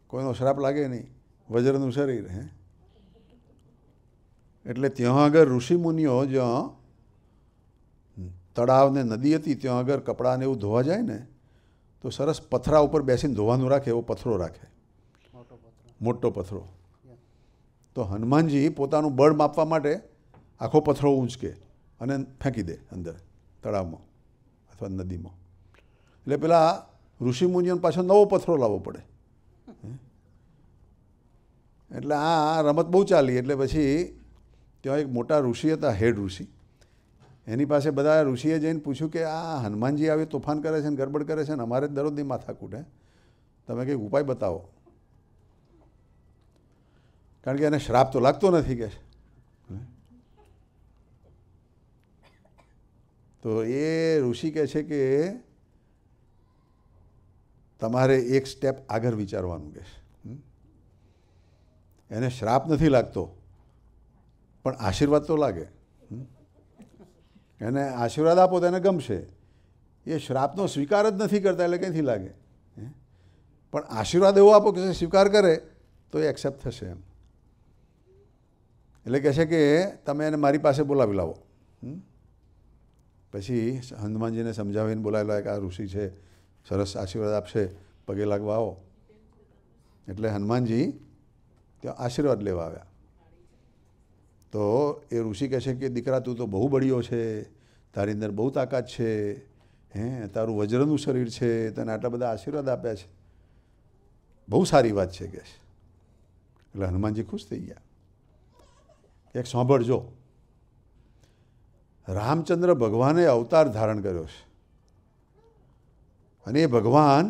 કોઈનો શ્રાપ લાગે નહીં, વજ્રનું શરીર. એટલે ત્યાં આગળ ઋષિમુનિઓ જ્યાં તળાવ ને નદી હતી ત્યાં આગળ કપડાને એવું ધોવા જાય ને તો સરસ પથરા ઉપર બેસીને ધોવાનું રાખે એવો પથરો રાખે, મોટો પથરો. તો હનુમાનજી પોતાનું બળ માપવા માટે આખો પથરો ઊંચકે અને ફેંકી દે અંદર તળાવમાં અથવા નદીમાં. એટલે પેલા ઋષિમુનિઓને પાછો નવો પથરો લાવવો પડે. એટલે આ રમત બહુ ચાલી. એટલે પછી ત્યાં એક મોટા ઋષિ હતા, હેડ ઋષિ. એની પાસે બધા ઋષિએ જઈને પૂછ્યું કે આ હનુમાનજી આવી તોફાન કરે છે ને ગડબડ કરે છે ને અમારે જ દરરોજની માથાકૂટ, તમે કંઈક ઉપાય બતાવો. કારણ કે એને શ્રાપ તો લાગતો નથી કે. તો એ ઋષિ કહે છે કે તમારે એક સ્ટેપ આગળ વિચારવાનું કે એને શ્રાપ નથી લાગતો પણ આશીર્વાદ તો લાગે. એને આશીર્વાદ આપો તો એને ગમશે. એ શ્રાપનો સ્વીકાર જ નથી કરતા એટલે ક્યાંથી લાગે. પણ આશીર્વાદ એવો આપો કે સ્વીકાર કરે તો એ એક્સેપ્ટ થશે એમ. એટલે કહે છે કે તમે એને મારી પાસે બોલાવી લાવો. પછી હનુમાનજીને સમજાવીને બોલાવેલા કે આ ઋષિ છે, સરસ આશીર્વાદ આપશે, પગે લાગવા આવો. એટલે હનુમાનજી ત્યાં આશીર્વાદ લેવા આવ્યા. તો એ ઋષિ કહે છે કે દીકરા તું તો બહુ બળીયો છે, તારી અંદર બહુ તાકાત છે, તારું વજ્રનું શરીર છે, તને આટલા બધા આશીર્વાદ આપ્યા છે, બહુ સારી વાત છે કે. એટલે હનુમાનજી ખુશ થઈ ગયા. એક સાંભળજો, રામચંદ્ર ભગવાને અવતાર ધારણ કર્યો છે અને એ ભગવાન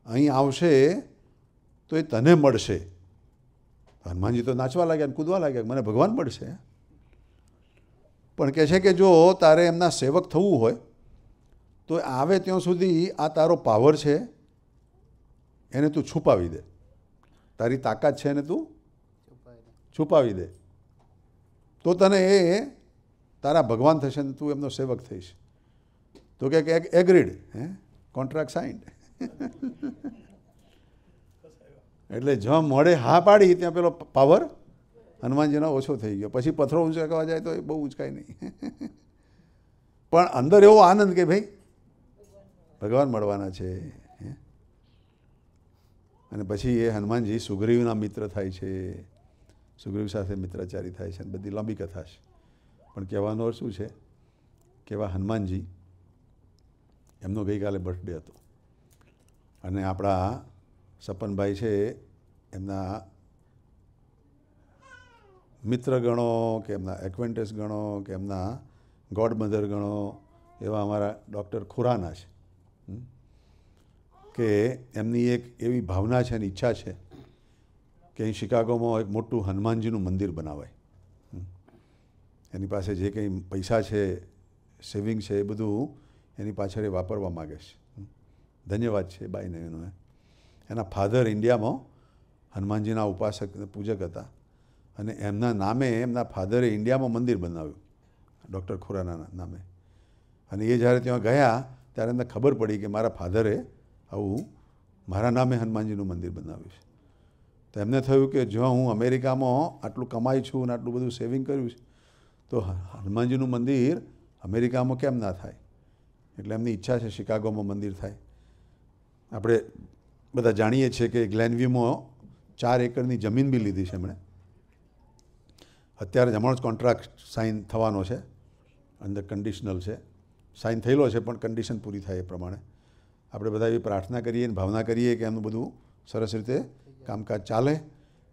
અહીં આવશે તો એ તને મળશે. હનુમાનજી તો નાચવા લાગ્યા, કૂદવા લાગ્યા, મને ભગવાન મળશે. પણ કહે છે કે જો તારે એમના સેવક થવું હોય તો આવે ત્યાં સુધી આ તારો પાવર છે એને તું છુપાવી દે. તારી તાકાત છે એને તું છુપાવી દે તો તને એ તારા ભગવાન થશે ને તું એમનો સેવક થઈશ. તો કે એગ્રીડ, કોન્ટ્રાક્ટ સાઇન્ડ. એટલે જ્યાં મોડે હા પાડી ત્યાં પેલો પાવર હનુમાનજીનો ઓછો થઈ ગયો. પછી પથ્થરો ઊંચકવા જાય તો એ બહુ ઊંચકાય નહીં. પણ અંદર એવો આનંદ કે ભાઈ ભગવાન મળવાના છે. અને પછી એ હનુમાનજી સુગ્રીવના મિત્ર થાય છે, સુગ્રીવ સાથે મિત્રાચારી થાય છે. બધી લાંબી કથા છે. પણ કહેવાનો અર્થ શું છે કે એવા હનુમાનજી, એમનો ગઈકાલે બર્થડે હતો અને આપણા સપનભાઈ છે એમના મિત્ર ગણો કે એમના એક્વેન્ટન્સ ગણો કે એમના ગોડ મધર ગણો એવા અમારા ડૉક્ટર ખુરાના છે કે એમની એક એવી ભાવના છે અને ઈચ્છા છે કે અહીં શિકાગોમાં એક મોટું હનુમાનજીનું મંદિર બનાવાય. એની પાસે જે કંઈ પૈસા છે, સેવિંગ છે, એ બધું એની પાછળ એ વાપરવા માગે છે. ધન્યવાદ છે બાઈને એનો. એના ફાધર ઇન્ડિયામાં હનુમાનજીના ઉપાસક પૂજક હતા અને એમના નામે એમના ફાધરે ઇન્ડિયામાં મંદિર બનાવ્યું ડૉક્ટર ખુરાનાના નામે. અને એ જ્યારે ત્યાં ગયા ત્યારે એમને ખબર પડી કે મારા ફાધરે આવું મારા નામે હનુમાનજીનું મંદિર બનાવ્યું છે. તો એમને થયું કે જો હું અમેરિકામાં આટલું કમાઈ છું અને આટલું બધું સેવિંગ કર્યું છે તો હનુમાનજીનું મંદિર અમેરિકામાં કેમ ના થાય. એટલે એમની ઈચ્છા છે શિકાગોમાં મંદિર થાય. આપણે બધા જાણીએ છીએ કે ગ્લેનવ્યુમાં 4 એકરની જમીન બી લીધી છે એમણે. અત્યારે હમણાં જ કોન્ટ્રાક્ટ સાઇન થવાનો છે, અંદર કન્ડિશનલ છે, સાઇન થયેલો છે પણ કન્ડિશન પૂરી થાય એ પ્રમાણે આપણે બધા એવી પ્રાર્થના કરીએ અને ભાવના કરીએ કે એમનું બધું સરસ રીતે કામકાજ ચાલે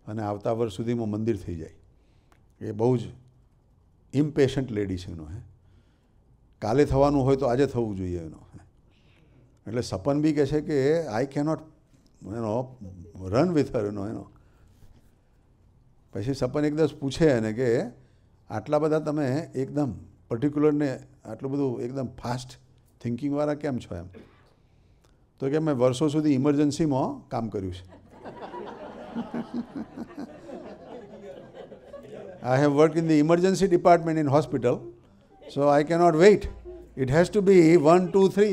અને આવતા વર્ષ સુધીમાં મંદિર થઈ જાય. એ બહુ જ ઇમ્પેશન્ટ લેડી છે એનો. કાલે થવાનું હોય તો આજે થવું જોઈએ એનો. એટલે સપન બી કહે છે કે આઈ કેનોટ રન વિથ હર એનો. પછી સપન એક દિવસ પૂછે એને કે આટલા બધા તમે એકદમ પર્ટિક્યુલરને આટલું બધું એકદમ ફાસ્ટ થિંકિંગવાળા કેમ છો એમ. તો કે મેં વર્ષો સુધી ઇમરજન્સીમાં કામ કર્યું છે. I have worked in the emergency department in hospital, so I cannot wait. It has to be 1, 2, 3,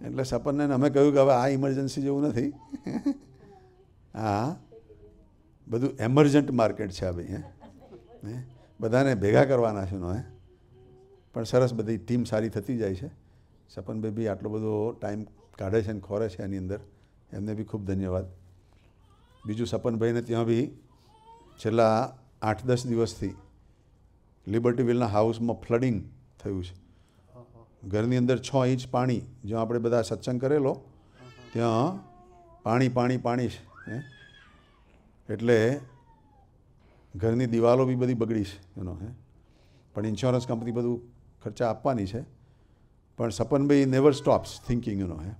એટલે સપનને અમે કહ્યું કે હવે આ ઇમરજન્સી જેવું નથી, હા બધું એમર્જન્ટ માર્કેટ છે આ ભાઈ, હે બધાને ભેગા કરવાના છે હે. પણ સરસ બધી ટીમ સારી થતી જાય છે. સપનભાઈ બી આટલો બધો ટાઈમ કાઢે છે અને ખોરે છે એની અંદર, એમને બી ખૂબ ધન્યવાદ. બીજું સપનભાઈને ત્યાં બી છેલ્લા 8-10 દિવસથી લિબર્ટી વિલના હાઉસમાં ફ્લડિંગ થયું છે. ઘરની અંદર 6 ઇંચ પાણી, જ્યાં આપણે બધા સત્સંગ કરેલો ત્યાં પાણી પાણી પાણી છે, હે એટલે ઘરની દિવાલો બી બધી બગડી છે એનો, હે પણ ઇન્સ્યોરન્સ કંપની બધું ખર્ચા આપવાની છે. પણ સપનભાઈ નેવર સ્ટોપ્સ થિંકિંગ હે.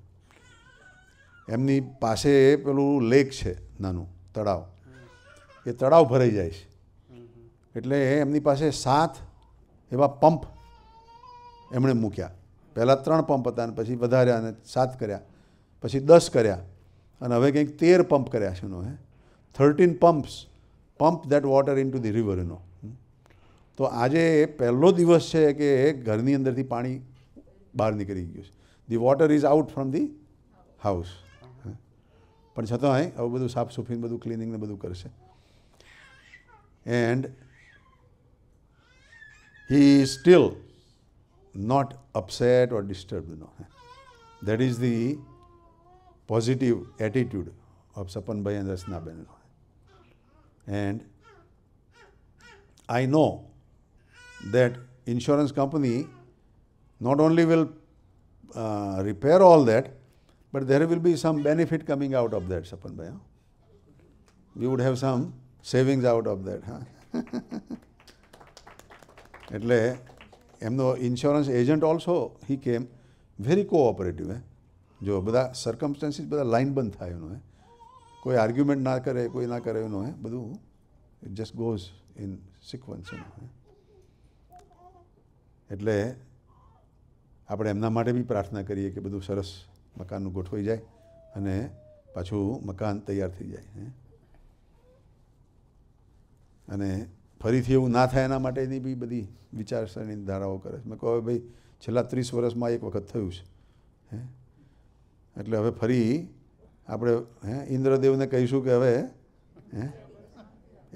એમની પાસે પેલું લેક છે, નાનું તળાવ, એ તળાવ ભરાઈ જાય છે એટલે એમની પાસે 7 એવા પંપ એમણે મૂક્યા. પહેલાં 3 પંપ હતા અને પછી વધાર્યા અને 7 કર્યા, પછી 10 કર્યા અને હવે કંઈક 13 પંપ કર્યા છે હે. 13 pump that water in to the river એનો. તો આજે પહેલો દિવસ છે કે ઘરની અંદરથી પાણી બહાર નીકળી ગયું છે. The water is out from the house. પણ છતાંય આવું બધું સાફ સુફીને બધું ક્લિનિંગ ને બધું કરશે. And he is still not upset or disturbed, that is the positive attitude of Sapanbhai and Rasnaben. And I know that insurance company not only will repair all that, but there will be some benefit coming out of that, Sapanbhai. We would have some savings out of that. એટલે એમનો insurance agent also હી કેમ very cooperative. જો બધા circumstances બધા line બંધ થાય એનું, કોઈ આર્ગ્યુમેન્ટ ના કરે, કોઈ ના કરે એનું, બધું it just goes in sequence. એટલે આપણે એમના માટે બી પ્રાર્થના કરીએ કે બધું સરસ મકાનનું ગોઠવાઈ જાય અને પાછું મકાન તૈયાર થઈ જાય, અને ફરીથી એવું ના થાય એના માટેની બી બધી વિચારસરણી ધારાઓ કરે છે. મેં કહું ભાઈ છેલ્લા 30 વર્ષમાં એક વખત થયું છે, હે એટલે હવે ફરી આપણે ઇન્દ્રદેવને કહીશું કે હવે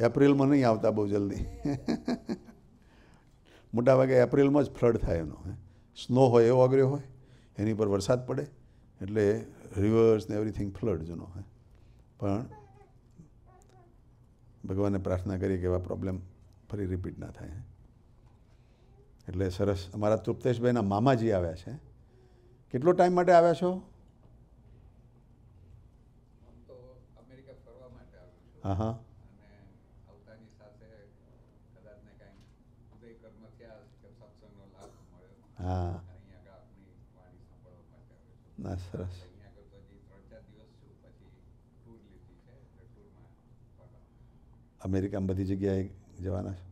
એપ્રિલમાં નહીં આવતા બહુ જલ્દી. મોટાભાગે એપ્રિલમાં જ ફ્લડ થાય એનો, સ્નો હોય એવો આગળ હોય, એની પર વરસાદ પડે એટલે રિવર્સ ને એવરીથિંગ ફ્લડ જનો. પણ ભગવાનને પ્રાર્થના કરીએ કે એવા પ્રોબ્લેમ ફરી રિપીટ ના થાય. એટલે સરસ. અમારા તૃપ્તેશભાઈના મામાજી આવ્યા છે. કેટલો ટાઈમ માટે આવ્યા છો? હા હા. હા ના સરસ. અમેરિકામાં બધી જગ્યાએ જવાના છો?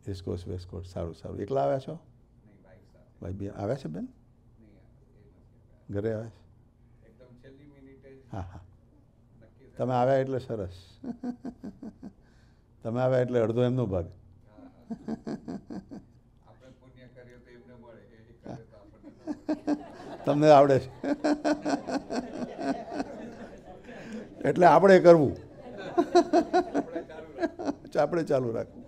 East coast west coast. સારું સારું. એકલા આવ્યા છો? ભાઈ બી આવ્યા છે? બેન ઘરે આવ્યા છે? હા હા. તમે આવ્યા એટલે સરસ. તમે આવ્યા એટલે અડધો એમનો ભાગ. તમને આવડે છે એટલે આપણે કરવું, આપણે ચાલુ રાખવું.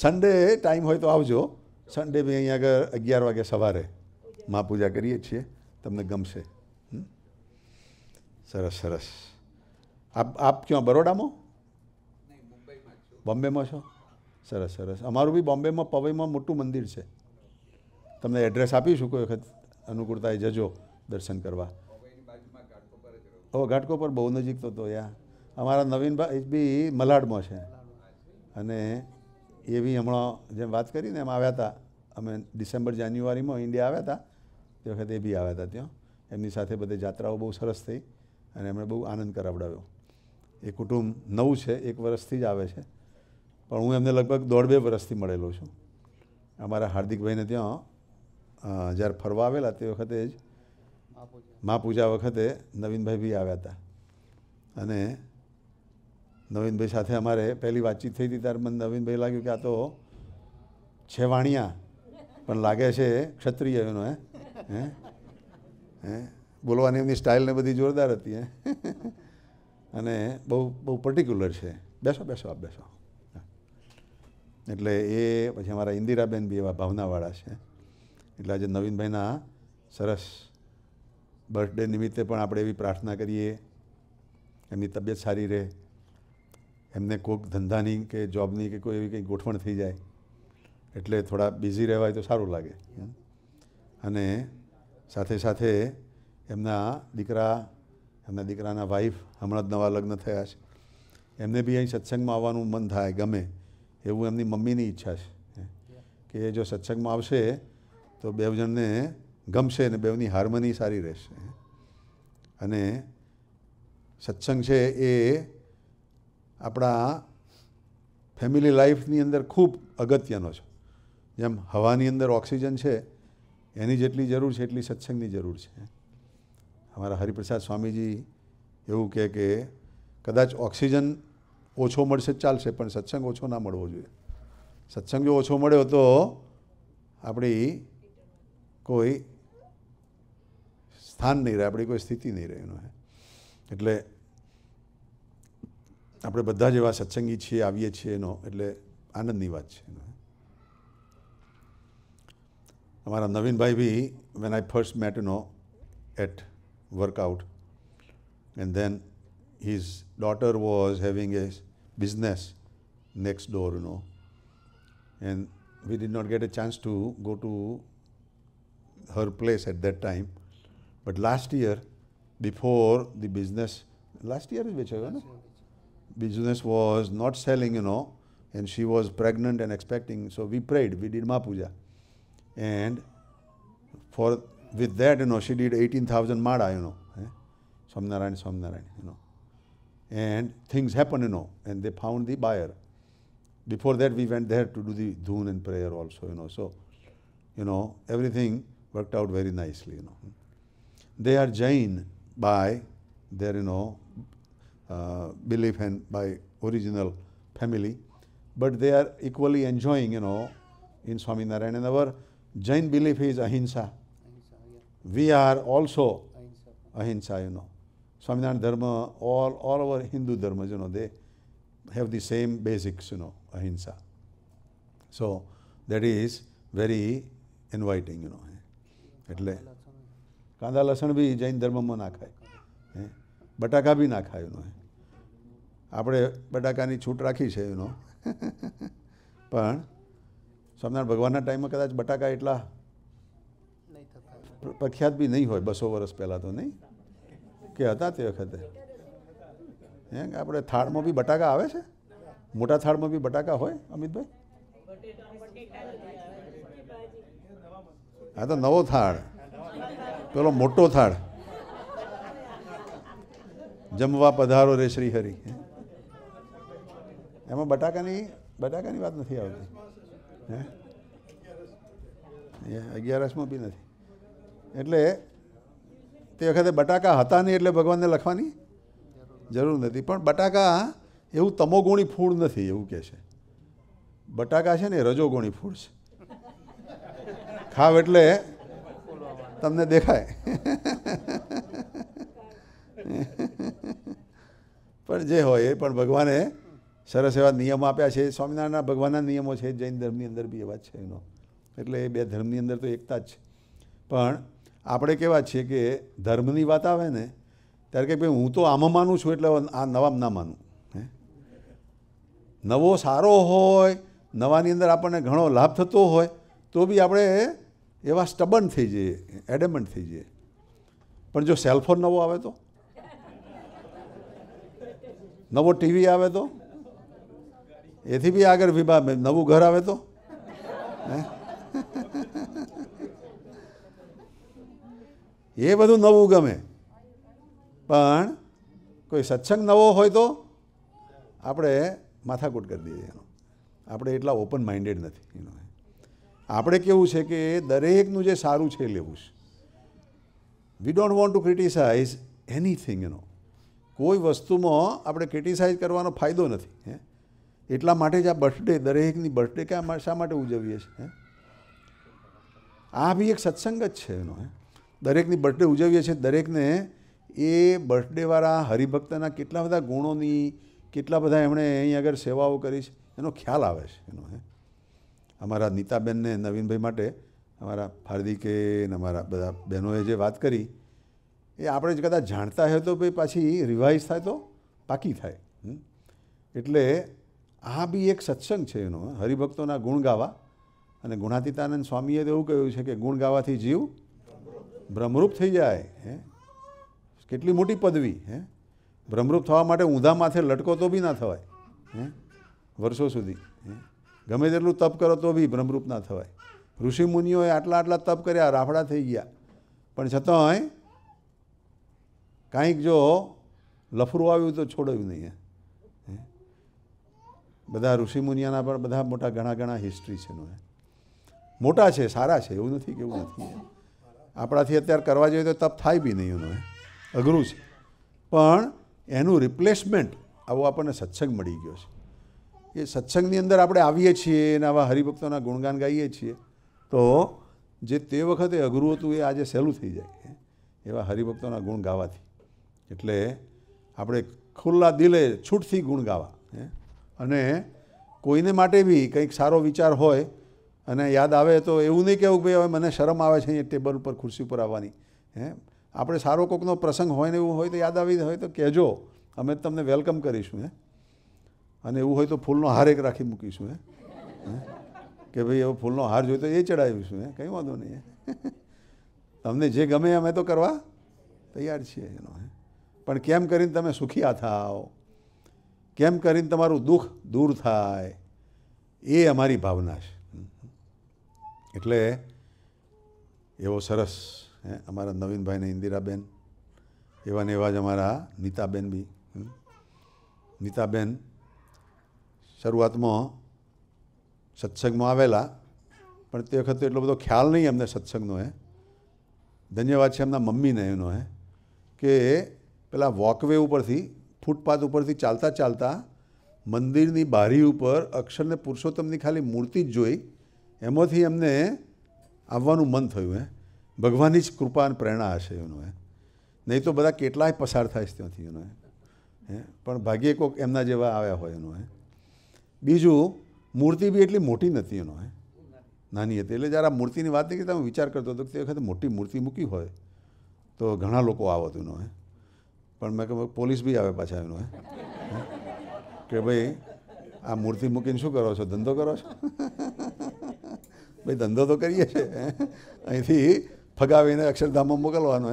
સન્ડે ટાઈમ હોય તો આવજો. સન્ડે બી અહીંયા આગળ 11 વાગે સવારે મહાપૂજા કરીએ છીએ, તમને ગમશે. સરસ સરસ. આપ ક્યાં, બરોડામાં? બોમ્બેમાં છો? સરસ સરસ. અમારું બી બોમ્બેમાં પવઈમાં મોટું મંદિર છે. તમને એડ્રેસ આપીશું, કોઈ વખત અનુકૂળતાએ જજો દર્શન કરવા. ઓ ઘાટકોપર બહુ નજીક તો યા. અમારા નવીનભાઈ બી મલાડમાં છે અને એ બી હમણાં જેમ વાત કરીને એમ આવ્યા હતા. અમે ડિસેમ્બર જાન્યુઆરીમાં ઇન્ડિયા આવ્યા હતા તે વખતે એ બી આવ્યા હતા ત્યાં. એમની સાથે બધી જાત્રાઓ બહુ સરસ થઈ અને એમણે બહુ આનંદ કરાવડાવ્યો. એ કુટુંબ નવું છે, 1 વર્ષથી જ આવે છે, પણ હું એમને લગભગ 1.5-2 વર્ષથી મળેલો છું. અમારા હાર્દિકભાઈને ત્યાં જ્યારે ફરવા આવેલા તે વખતે જ મહાપૂજા વખતે નવીનભાઈ બી આવ્યા હતા અને નવીનભાઈ સાથે અમારે પહેલી વાતચીત થઈ હતી ત્યારે મને નવીનભાઈ લાગ્યું કે આ તો છે વાણિયા પણ લાગે છે ક્ષત્રિય એનો. હે હે બોલવાની એમની સ્ટાઇલ ને બધી જોરદાર હતી. અને બહુ બહુ પર્ટિક્યુલર છે. બેસો બેસો આપ બેસો. એટલે એ પછી અમારા ઇન્દિરાબેન બી એવા ભાવનાવાળા છે. એટલે આજે નવીનભાઈના સરસ બર્થડે નિમિત્તે પણ આપણે એવી પ્રાર્થના કરીએ એમની તબિયત સારી રહે, એમને કોઈક ધંધાની કે જોબની કે કોઈ એવી કંઈ ગોઠવણ થઈ જાય એટલે થોડા બિઝી રહેવાય તો સારું લાગે. અને સાથે સાથે એમના દીકરાના વાઈફ હમણાં જ નવા લગ્ન થયા છે, એમને બી અહીં સત્સંગમાં આવવાનું મન થાય, ગમે એવું એમની મમ્મીની ઈચ્છા છે કે જો સત્સંગમાં આવશે તો બે જણને ગમશે ને બેવની હાર્મની સારી રહેશે. અને સત્સંગ છે એ આપણા ફેમિલી લાઈફની અંદર ખૂબ અગત્યનો છે. જેમ હવાની અંદર ઓક્સિજન છે એની જેટલી જરૂર છે એટલી સત્સંગની જરૂર છે. અમારા હરિપ્રસાદ સ્વામીજી એવું કહે કે કદાચ ઓક્સિજન ઓછો મળશે ચાલશે પણ સત્સંગ ઓછો ના મળવો જોઈએ. સત્સંગ જો ઓછો મળ્યો તો આપણી કોઈ સ્થાન નહીં રહે, આપણી કોઈ સ્થિતિ નહીં રહે એનો. એટલે આપણે બધા જ એવા સત્સંગી છીએ, આવીએ છીએ એનો એટલે આનંદની વાત છે. અમારા Navinbhai be when I first met at workout and then his daughter was having a business next door, and we did not get a chance to go to her place at that time. But last year, before the business, last year business was not selling, and she was pregnant and expecting. So we prayed, we did Mahapuja. And with that, she did 18,000 Mada, Somnarayan, And things happened, and they found the buyer. Before that, we went there to do the dhoon and prayer also, So, everything worked out very nicely, They are Jain by their, belief and by original family, but they are equally enjoying, in Swaminarayan. And our Jain belief is ahimsa. We are also ahimsa, Swaminarayan Dharma, all our Hindu dharmas, they have the same basics, ahimsa. So that is very inviting, એટલે કાંદા લસણ બી જૈન ધર્મમાં ના ખાય, બટાકા બી ના ખાય. આપણે બટાકાની છૂટ રાખી છે, પણ સ્વામિનારાયણ ભગવાનના ટાઈમમાં કદાચ બટાકા એટલા પ્રખ્યાત બી નહીં હોય 200 વર્ષ પહેલાં તો નહીં કે હતા તે વખતે. આપણે થાળમાં બી બટાકા આવે છે, મોટા થાળમાં બી બટાકા હોય અમિતભાઈ? હા તો નવો થાળ, પેલો મોટો થાળ, જમવા પધારો રે શ્રી હરિ, એમાં બટાકાની વાત નથી આવતી. 11 બી નથી. એટલે તે વખતે બટાકા હતા નહીં એટલે ભગવાનને લખવાની જરૂર નથી. પણ બટાકા એવું તમોગુણી ફૂડ નથી એવું કહે છે. બટાકા છે ને રજોગુણી ફૂડ છે. ખાવ એટલે તમને દેખાય. પણ જે હોય એ પણ ભગવાને સરસ એવા નિયમો આપ્યા છે. સ્વામિનારાયણના ભગવાનના નિયમો છે, જૈન ધર્મની અંદર બી એવા જ છે એટલે એ બે ધર્મની અંદર તો એકતા જ છે. પણ આપણે કેવા છીએ કે ધર્મની વાત આવે ને ત્યારે કે ભાઈ હું તો આમાં માનું છું એટલે આ નવામાં ના માનું. નવો સારો હોય, નવાની અંદર આપણને ઘણો લાભ થતો હોય તો બી આપણે એવા સ્ટબન થઈ જઈએ, એડેમન્ટ થઈ જઈએ. પણ જો સેલફોન નવો આવે તો, નવો ટીવી આવે તો, એથી બી આગળ વિભા નવું ઘર આવે તો, એ બધું નવું ગમે. પણ કોઈ સત્સંગ નવો હોય તો આપણે માથાકૂટ કરી દઈએ. આપણે એટલા ઓપન માઇન્ડેડ નથી. આપણે કેવું છે કે દરેકનું જે સારું છે એ લેવું છે. We don't want to criticise anything. કોઈ વસ્તુમાં આપણે ક્રિટિસાઇઝ કરવાનો ફાયદો નથી. એટલા માટે જ આ બર્થડે, દરેકની બર્થડે શા માટે ઉજવીએ છીએ? આ બી એક સત્સંગ જ છે એનો. દરેકની બર્થડે ઉજવીએ છીએ, દરેકને એ બર્થડેવાળા હરિભક્તના કેટલા બધા ગુણોની, કેટલા બધા એમણે અહીં આગળ સેવાઓ કરી છે એનો ખ્યાલ આવે છે એનો. અમારા નીતાબેનને, નવીનભાઈ માટે અમારા હાર્દિકે ને અમારા બધા બહેનોએ જે વાત કરી એ આપણે જ કદાચ જાણતા હોય તો ભાઈ પાછી રિવાઇઝ થાય તો પાકી થાય. એટલે આ બી એક સત્સંગ છે એનો, હરિભક્તોના ગુણ ગાવા. અને ગુણાતીતાનંદ સ્વામીએ તો એવું કહ્યું છે કે ગુણ ગાવાથી જીવ ભ્રમરૂપ થઈ જાય. કેટલી મોટી પદવી! ભ્રમરૂપ થવા માટે ઊંધા માથે લટકો તો બી ના થવાય વર્ષો સુધી. ગમે તેટલું તપ કરો તો બી ભ્રમરૂપ ના થવાય. ઋષિ મુનિઓએ આટલા આટલા તપ કર્યા, રાફડા થઈ ગયા, પણ છતાંય કાંઈક જો લફરું આવ્યું તો છોડાયું નહીં. બધા ઋષિ મુનિયાના પણ બધા મોટા ઘણા ઘણા હિસ્ટ્રી છે. મોટા છે, સારા છે, એવું નથી કે એવું નથી. આપણાથી અત્યારે કરવા જોઈએ તો તપ થાય બી નહીં એનો, અઘરું છે. પણ એનું રિપ્લેસમેન્ટ આવો આપણને સત્સંગ મળી ગયો છે. એ સત્સંગની અંદર આપણે આવીએ છીએ અને આવા હરિભક્તોના ગુણગાન ગાઈએ છીએ તો જે તે વખતે અઘરું હતું એ આજે સહેલું થઈ જાય એવા હરિભક્તોના ગુણ ગાવાથી. એટલે આપણે ખુલ્લા દિલે છૂટથી ગુણ ગાવા. અને કોઈને માટે બી કંઈક સારો વિચાર હોય અને યાદ આવે તો એવું નહીં કહેવું કે ભાઈ હવે મને શરમ આવે છે અહીંયા ટેબલ ઉપર, ખુરશી ઉપર આવવાની. આપણે સારો કોઈકનો પ્રસંગ હોય ને એવું હોય તો યાદ આવી હોય તો કહેજો, અમે તમને વેલકમ કરીશું. અને એવું હોય તો ફૂલનો હાર એક રાખી મૂકીશું. કે ભાઈ એવો ફૂલનો હાર જોઈએ તો એ ચડાવીશું. કંઈ વાંધો નહીં. તમને જે ગમે અમે તો કરવા તૈયાર છીએ એનો. પણ કેમ કરીને તમે સુખી થાઓ, કેમ કરીને તમારું દુઃખ દૂર થાય, એ અમારી ભાવના છે. એટલે એવો સરસ અમારા નવીનભાઈ ને ઇન્દિરાબેન, એવા ને એવા જ અમારા નીતાબેન બી. નીતાબેન શરૂઆતમાં સત્સંગમાં આવેલા, પણ તે વખતે એટલો બધો ખ્યાલ નહીં એમને સત્સંગનો. ધન્યવાદ છે એમના મમ્મીને એનો કે પેલા વોકવે ઉપરથી, ફૂટપાથ ઉપરથી ચાલતા ચાલતા મંદિરની બારી ઉપર અક્ષરને પુરુષોત્તમની ખાલી મૂર્તિ જ જોઈ, એમાંથી એમને આવવાનું મન થયું. ભગવાનની જ કૃપા અને પ્રેરણા હશે એનો. નહીં તો બધા કેટલાય પસાર થાય છે ત્યાંથી એનો. પણ ભાગ્યે કોઈક એમના જેવા આવ્યા હોય એનો. બીજું, મૂર્તિ બી એટલી મોટી નથી એનો, નાની હતી. એટલે જ્યારે આ મૂર્તિની વાત નહીં, તમે વિચાર કરતો હતો કે તે વખતે મોટી મૂર્તિ મૂકી હોય તો ઘણા લોકો આવત એનો. પણ મેં કહ્યું પોલીસ બી આવે પાછા એનો. કે ભાઈ આ મૂર્તિ મૂકીને શું કરો છો, ધંધો કરો છો? ભાઈ ધંધો તો કરીએ છીએ, અહીંથી ફગાવીને અક્ષરધામમાં મોકલવાનો.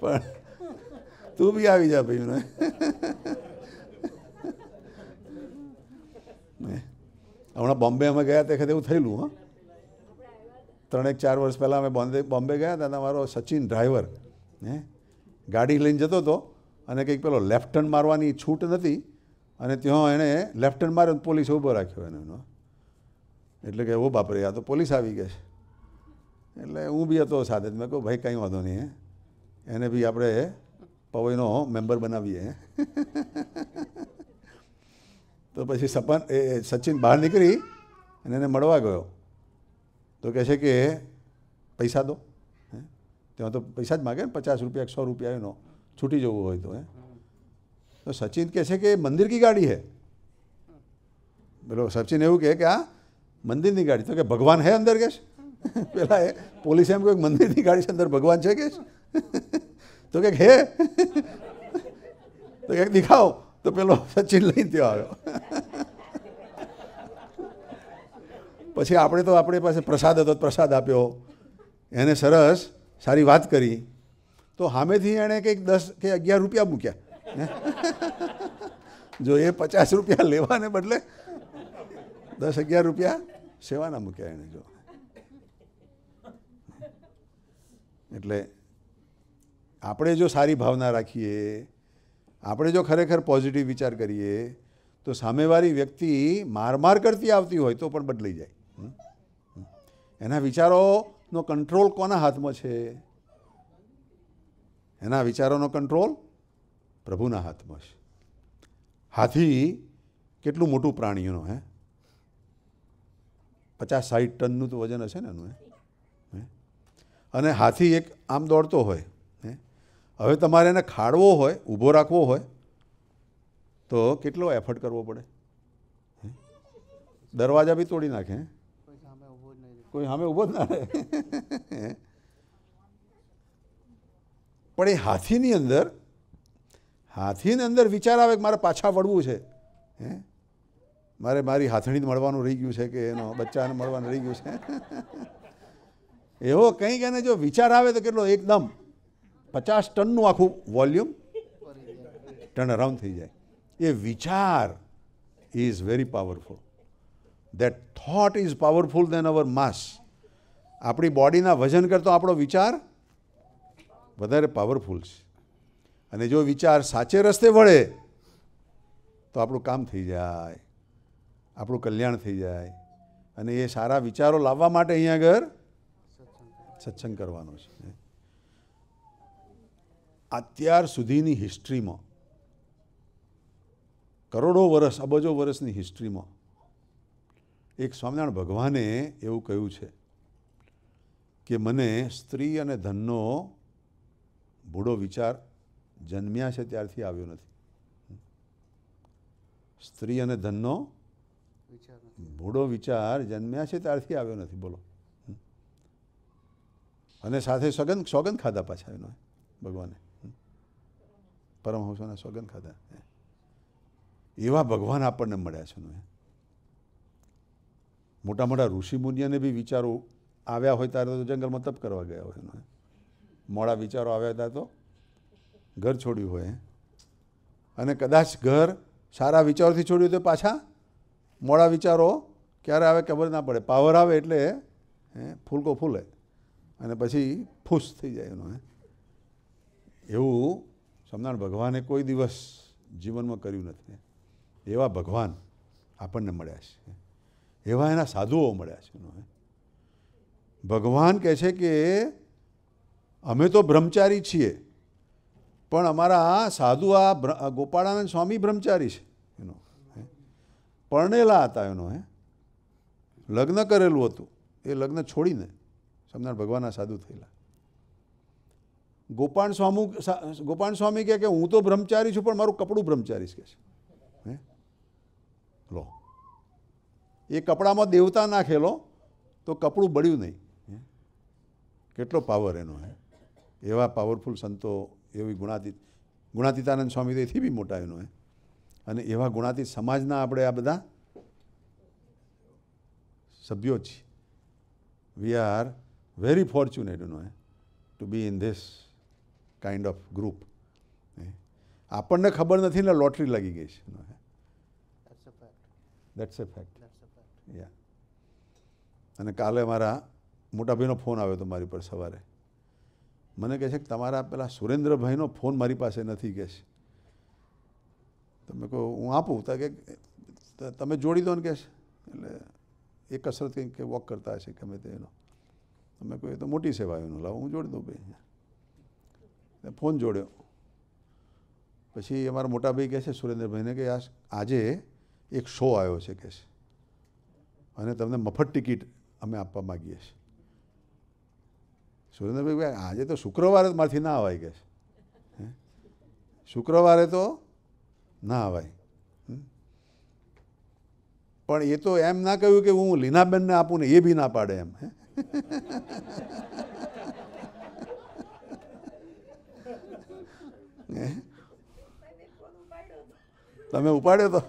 પણ તું બી આવી જા ભાઈ. હમણાં બોમ્બે અમે ગયા તે વખતે એવું થયેલું. 3-4 વર્ષ પહેલાં અમે બોમ્બે ગયા હતા. અમારો સચિન ડ્રાઈવર ગાડી લઈને જતો હતો અને કંઈક પેલો લેફ્ટ ટર્ન મારવાની છૂટ નથી અને ત્યાં એણે લેફ્ટ ટર્ન માર્યો, પોલીસ ઊભો રાખ્યો એનો. એટલે કે ઓ બાપરે, આ તો પોલીસ આવી ગઈ છે. એટલે હું બી હતો સાથે. મેં કહું ભાઈ કંઈ વાંધો નહીં, એને બી આપણે પવઈનો મેમ્બર બનાવીએ. તો પછી સચિન બહાર નીકળી અને એને મળવા ગયો તો કહે છે કે પૈસા દો. ત્યાં તો પૈસા જ માગે ને, 50 રૂપિયા 100 રૂપિયા એનો, છૂટી જવું હોય તો. તો સચિન કહે છે કે મંદિર કી ગાડી હે. બોલો સચિન એવું કહે કે આ મંદિરની ગાડી. તો કે ભગવાન હે અંદર કે? પેલા પોલીસ એમ કહે મંદિરની ગાડી છે, અંદર ભગવાન છે કે? તો કે હે. તો કંઈક દિખાઓ. તો પેલો સચિન લઈને ત્યાં આવ્યો. પછી આપણે તો આપણી પાસે પ્રસાદ હતો, પ્રસાદ આપ્યો એને, સરસ સારી વાત કરી. તો સામેથી એણે કંઈક 10 કે 11 રૂપિયા મૂક્યા. જો એ 50 રૂપિયા લેવાને બદલે 10-11 રૂપિયા સેવાના મૂક્યા એણે. જો એટલે આપણે જો સારી ભાવના રાખીએ, આપણે જો ખરેખર પોઝિટિવ વિચાર કરીએ તો સામેવાળી વ્યક્તિ માર કરતી આવતી હોય તો પણ બદલાઈ જાય. એના વિચારોનો કંટ્રોલ કોના હાથમાં છે? એના વિચારોનો કંટ્રોલ પ્રભુના હાથમાં છે. હાથી કેટલું મોટું પ્રાણીઓનો હે, 50-60 ટનનું તો વજન હશે ને એનું હે. અને હાથી એક આમ દોડતો હોય હે. હવે તમારે એને ખાડવો હોય, ઊભો રાખવો હોય તો કેટલો એફર્ટ કરવો પડે. દરવાજા બી તોડી નાખે, કોઈ સામે ઊભો જ ના રહે. પણ એ હાથીની અંદર વિચાર આવે કે મારે પાછા વળવું છે, હે, મારે મારી હાથણીને મળવાનું રહી ગયું છે કે એનો બચ્ચાને મળવાનું રહી ગયું છે. એવો કંઈક એને જો વિચાર આવે તો કેટલો એકદમ 50 ટનનું આખું વોલ્યુમ ટર્ન અરાઉન્ડ થઈ જાય. એ વિચાર is very powerful. That thought is powerful than our mass. આપણી બોડીના વજન કરતો આપણો વિચાર વધારે પાવરફુલ છે. અને જો વિચાર સાચે રસ્તે વળે તો આપણું કામ થઈ જાય, આપણું કલ્યાણ થઈ જાય. અને એ સારા વિચારો લાવવા માટે અહીંયા આગળ સત્સંગ કરવાનો છે. અત્યાર સુધીની હિસ્ટ્રીમાં, કરોડો વર્ષ, અબજો વર્ષની હિસ્ટ્રીમાં એક સ્વામિનારાયણ ભગવાને એવું કહ્યું છે કે મને સ્ત્રી અને ધનનો ભૂડો વિચાર જન્મ્યા છે ત્યારથી આવ્યો નથી. સ્ત્રી અને ધનનો ભૂડો વિચાર જન્મ્યા છે ત્યારથી આવ્યો નથી. બોલો. અને સાથે સોગંદ ખાધા પાછા એનો ભગવાને, પરમહંસોના સોગંદ ખાધા. એવા ભગવાન આપણને મળ્યા છે. મોટા મોટા ઋષિ મુનિઓને બી વિચારો આવ્યા હોય ત્યારે તો જંગલમાં તપ કરવા ગયા હોય એનો. મોડા વિચારો આવ્યા ત્યારે તો ઘર છોડ્યું હોય. અને કદાચ ઘર સારા વિચારોથી છોડ્યું તો પાછા મોડા વિચારો ક્યારે આવે ખબર ના પડે. પાવર આવે એટલે ફૂલકો ફૂલે અને પછી ફૂસ થઈ જાય એનો. એવું સ્વામિનારાયણ ભગવાને કોઈ દિવસ જીવનમાં કર્યું નથી. એવા ભગવાન આપણને મળ્યા છે. એવા એના સાધુઓ મળ્યા છે. ભગવાન કહે છે કે અમે તો બ્રહ્મચારી છીએ, પણ અમારા સાધુ આ ગોપાળાનંદ સ્વામી બ્રહ્મચારી છે. એનો પરણેલા હતા. એનો લગ્ન કરેલું હતું. એ લગ્ન છોડીને સ્વામિનારાયણ ભગવાનના સાધુ થયેલા. ગોપાલ સ્વામી કહે કે હું તો બ્રહ્મચારી છું, પણ મારું કપડું બ્રહ્મચારી છે. લો, એ કપડામાં દેવતા નાખેલો તો કપડું બળ્યું નહીં. કેટલો પાવર એનો. એવા પાવરફુલ સંતો, એવી ગુણાતીતાનંદ સ્વામી તો એથી બી મોટા એનો. અને એવા ગુણાતીત સમાજના આપણે આ બધા સભ્યો છીએ. We are very fortunate to be in this kind of group. આપણને ખબર નથી ને લોટરી લાગી ગઈ છે. That's a fact. યા. અને કાલે મારા મોટા ભાઈનો ફોન આવ્યો હતો મારી પર સવારે. મને કહે છે કે તમારા પેલા સુરેન્દ્રભાઈનો ફોન મારી પાસે નથી, કહે છે. તમે કહો હું આપું તો કે તમે જોડી દો ને, કહે છે. એટલે એ કસરત કંઈક કે વોક કરતા હશે ગમે તે એનો. તમે કહો એ તો મોટી સેવા એનો, લાવો હું જોડી દઉં ભાઈ. ફોન જોડ્યો. પછી અમારા મોટા ભાઈ કહે છે સુરેન્દ્રભાઈને કે આજે એક શો આવ્યો છે, કહે છે, અને તમને મફત ટિકિટ અમે આપવા માગીએ છીએ. સુરેન્દ્રભાઈ આજે તો શુક્રવારે જ મારથી ના અવાય, કહે છે. શુક્રવારે તો ના અવાય. પણ એ તો એમ ના કહ્યું કે હું લીનાબેનને આપું ને, એ બી ના પાડે એમ. તમે ઉપાડ્યો તો?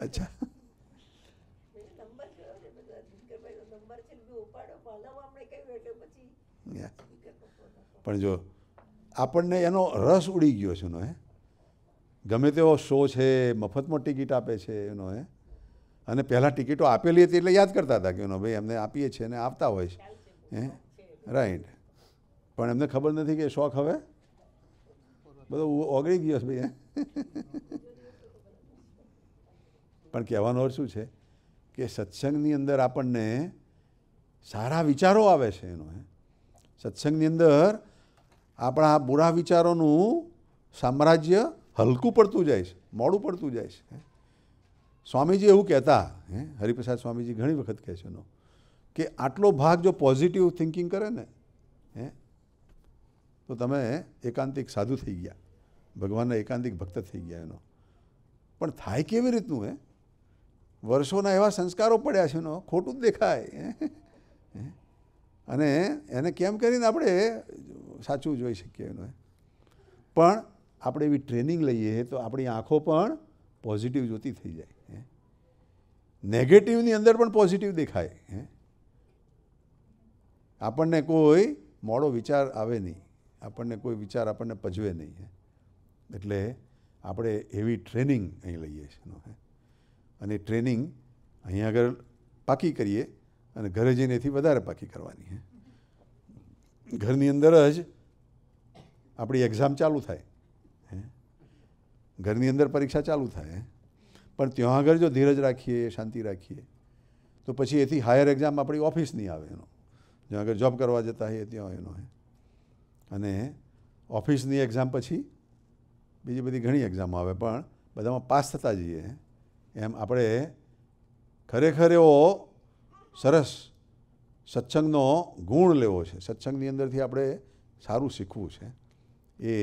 અચ્છા. પણ જો આપણને એનો રસ ઉડી ગયો છે એનો. ગમે તેવો શો છે, મફતમાં ટિકિટ આપે છે એનો. અને પહેલાં ટિકિટો આપેલી હતી એટલે યાદ કરતા હતા કે એનો ભાઈ અમને આપીએ છીએ અને આવતા હોય છે. રાઈટ. પણ એમને ખબર નથી કે શોખ હવે બધો ઓગળી ગયો છે ભાઈ. પણ કહેવાનો અર્થ શું છે કે સત્સંગની અંદર આપણને સારા વિચારો આવે છે એનો. સત્સંગની અંદર આપણા બુરા વિચારોનું સામ્રાજ્ય હલકું પડતું જાય છે, મોડું પડતું જાય છે. સ્વામીજી એવું કહેતા, હરિપ્રસાદ સ્વામીજી ઘણી વખત કહે છે એનો, કે આટલો ભાગ જો પોઝિટિવ થિંકિંગ કરે ને તો તમે એકાંતિક સાધુ થઈ ગયા, ભગવાનના એકાંતિક ભક્ત થઈ ગયા એનો. પણ થાય કેવી રીતનું? વર્ષોના એવા સંસ્કારો પડ્યા છે એનો, ખોટું જ દેખાય. અને એને કેમ કરીને આપણે સાચું જોઈ શકીએ એનું? પણ આપણે એવી ટ્રેનિંગ લઈએ તો આપણી આંખો પણ પોઝિટિવ જોતી થઈ જાય. નેગેટિવની અંદર પણ પોઝિટિવ દેખાય. આપણને કોઈ મોડો વિચાર આવે નહીં, આપણને કોઈ વિચાર આપણને પજવે નહીં. એટલે આપણે એવી ટ્રેનિંગ અહીં લઈએ છીએ અને ટ્રેનિંગ અહીં આગળ પાકી કરીએ અને ઘરે જઈને એથી વધારે પાકી કરવાની. ઘરની અંદર જ આપણી એક્ઝામ ચાલુ થાય, ઘરની અંદર પરીક્ષા ચાલુ થાય, પણ ત્યાં આગળ જો ધીરજ રાખીએ, શાંતિ રાખીએ તો પછી એથી હાયર એક્ઝામ આપણી ઓફિસની આવે એનો, જ્યાં આગળ જોબ કરવા જતા હોઈએ ત્યાં એનો. અને ઓફિસની એક્ઝામ પછી બીજી બધી ઘણી એક્ઝામો આવે, પણ બધામાં પાસ થતા જઈએ. એમ આપણે ખરેખર એવો સરસ સત્સંગનો ગુણ લેવો છે, સત્સંગની અંદરથી આપણે સારું શીખવું છે, એ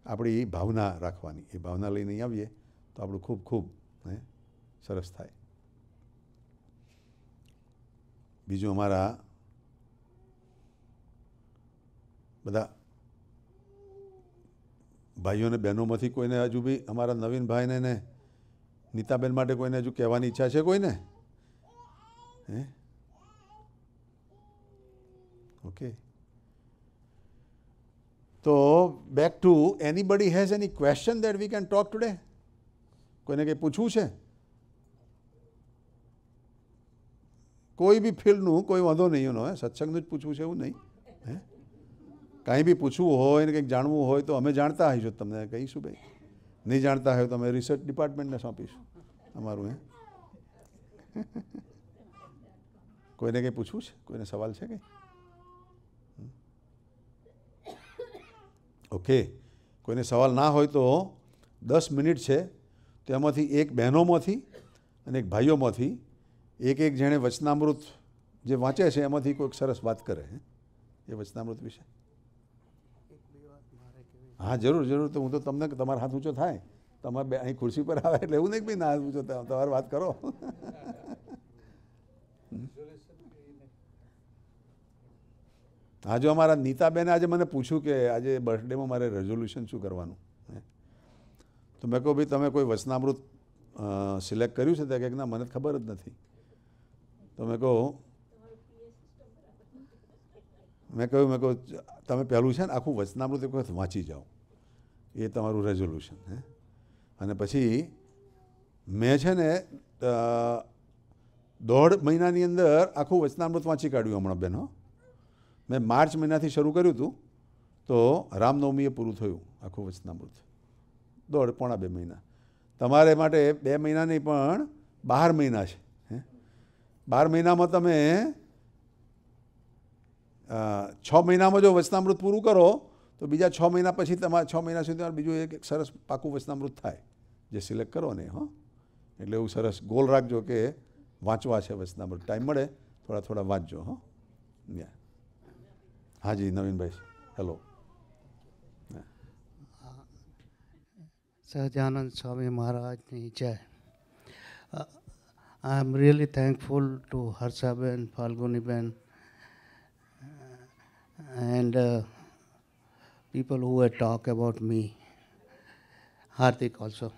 આપણી ભાવના રાખવાની. એ ભાવના લઈને અહીં આવીએ તો આપણું ખૂબ ખૂબ સરસ થાય. બીજું અમારા બધા ભાઈઓ અને બહેનોમાંથી કોઈને હજુ બી અમારા નવીનભાઈને ને નીતાબેન માટે કોઈને હજુ કહેવાની ઈચ્છા છે કોઈને? ઓકે, તો back to anybody has any question that we can talk today? કોઈને કંઈ પૂછવું છે? કોઈ બી ફિલ્ડનું કોઈ વાંધો નહીં એનો, સત્સંગનું જ પૂછવું છે એવું નહીં. કાંઈ બી પૂછવું હોય ને કંઈક જાણવું હોય તો અમે જાણતા હોઈશું, તમને કહીશું. ભાઈ નહીં જાણતા હોય તો અમે રિસર્ચ ડિપાર્ટમેન્ટને સોંપીશું અમારું. કોઈને કંઈ પૂછવું છે? કોઈને સવાલ છે કંઈ? ઓકે, કોઈને સવાલ ના હોય તો 10 મિનિટ છે, તેમાંથી એક બહેનોમાંથી અને એક ભાઈઓમાંથી એક જેણે વચનામૃત જે વાંચે છે એમાંથી કોઈક સરસ વાત કરે એ વચનામૃત વિશે. હા, જરૂર જરૂર. તો હું તો તમને તમારો હાથ ઊંચો થાય, તમારે બે અહીં ખુરશી પર આવે એટલે એવું નહીં કે ભાઈ ના હાથ ઊંચો થાય, તમારે વાત કરો. હા, જો અમારા નીતાબેને આજે મને પૂછ્યું કે આજે બર્થડેમાં મારે રેઝોલ્યુશન શું કરવાનું, તો મેં કહું ભાઈ તમે કોઈ વચનામૃત સિલેક્ટ કર્યું છે? કે ના મને ખબર જ નથી. તો મેં કહું તમે પહેલું છે ને આખું વચનામૃત એક વખત વાંચી જાઓ, એ તમારું રેઝોલ્યુશન. અને પછી મેં છે ને 1.5 મહિનાની અંદર આખું વચનામૃત વાંચી કાઢ્યું હમણાં બેન. મેં માર્ચ મહિનાથી શરૂ કર્યું હતું તો રામનવમીએ પૂરું થયું આખું વચનામૃત. 1.5-2 મહિના. તમારે માટે 2 મહિના નહીં પણ 12 મહિના છે. 12 મહિનામાં તમે 6 મહિનામાં જો વચનામૃત પૂરું કરો તો બીજા 6 મહિના પછી તમારે 6 મહિના સુધી તમારે બીજું એક સરસ પાકું વચનામૃત થાય જે સિલેક્ટ કરો ને. એટલે એવું સરસ ગોલ રાખજો કે વાંચવા છે વચનામૃત. ટાઈમ મળે થોડા થોડા વાંચજો. હાજી નવીનભાઈ, હેલો. સહજાનંદ સ્વામી મહારાજની જય. I am really thankful to Harshaben, Falguniben, and people who had talked about me. Hardik also.